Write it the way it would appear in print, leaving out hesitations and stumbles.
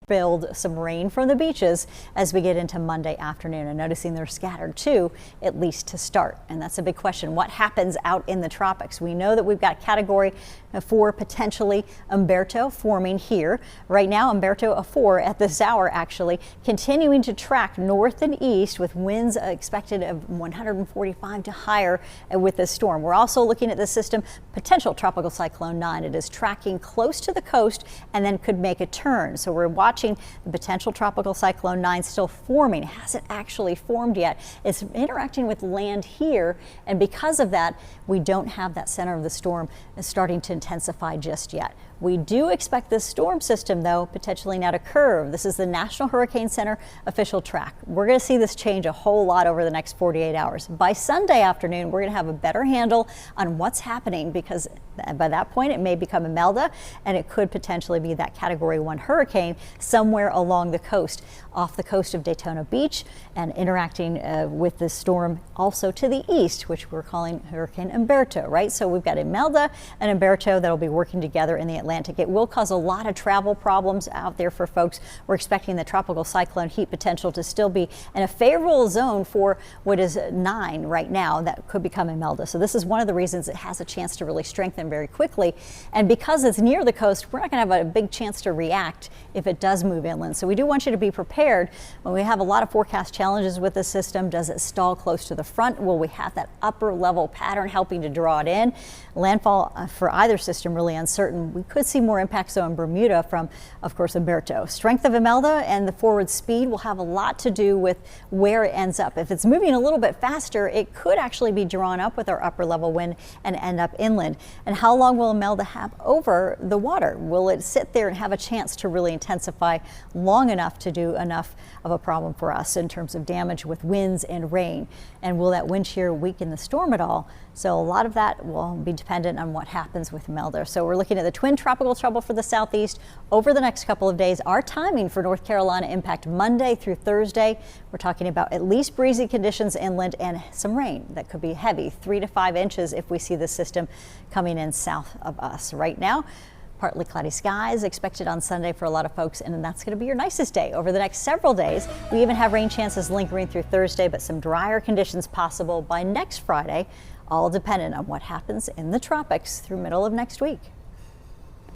build some rain from the beaches as we get into Monday afternoon, and noticing they're scattered too, at least to start. And that's a big question. What happens out in the tropics? We know that we've got Category 4 potentially Humberto forming here. Right now, Humberto 4 at this hour actually continuing to track north and east with winds expected of 145 to higher with this storm. We're also looking at the system potential tropical cyclone 9. It is tracking close to the coast and then could make a turn. So we're watching the potential tropical cyclone 9 still forming. It hasn't actually formed yet. It's interacting with land here, and because of that, we don't have that center of the storm starting to intensify just yet. We do expect this storm system, though, potentially now to curve. This is the National Hurricane Center official track. We're going to see this change a whole lot over the next 48 hours. By Sunday afternoon, we're going to have a better handle on what's happening, because by that point, it may become Imelda, and it could potentially be that Category 1 hurricane somewhere along the coast, off the coast of Daytona Beach, and interacting with this storm also to the east, which we're calling Hurricane Humberto, right? So we've got Imelda and Humberto that'll be working together in the Atlantic. It will cause a lot of travel problems out there for folks. We're expecting the tropical cyclone heat potential to still be in a favorable zone for what is 9 right now that could become Imelda. So this is one of the reasons it has a chance to really strengthen very quickly. And because it's near the coast, we're not going to have a big chance to react if it does move inland. So we do want you to be prepared when we have a lot of forecast challenges with the system. Does it stall close to the front? Will we have that upper level pattern helping to draw it in? Landfall for either system really uncertain. We could see more impacts though in Bermuda from, of course, Humberto. Strength of Imelda and the forward speed will have a lot to do with where it ends up. If it's moving a little bit faster, it could actually be drawn up with our upper level wind and end up inland. And how long will Imelda have over the water? Will it sit there and have a chance to really intensify long enough to do enough of a problem for us in terms of damage with winds and rain? And will that wind shear weaken the storm at all? So a lot of that will be dependent on what happens with Imelda. So we're looking at the twin tropical trouble for the southeast over the next couple of days. Our timing for North Carolina impact Monday through Thursday. We're talking about at least breezy conditions inland and some rain that could be heavy, 3 to 5 inches if we see the system coming in south of us. Right now, partly cloudy skies expected on Sunday for a lot of folks, and that's going to be your nicest day over the next several days. We even have rain chances lingering through Thursday, but some drier conditions possible by next Friday, all dependent on what happens in the tropics through middle of next week.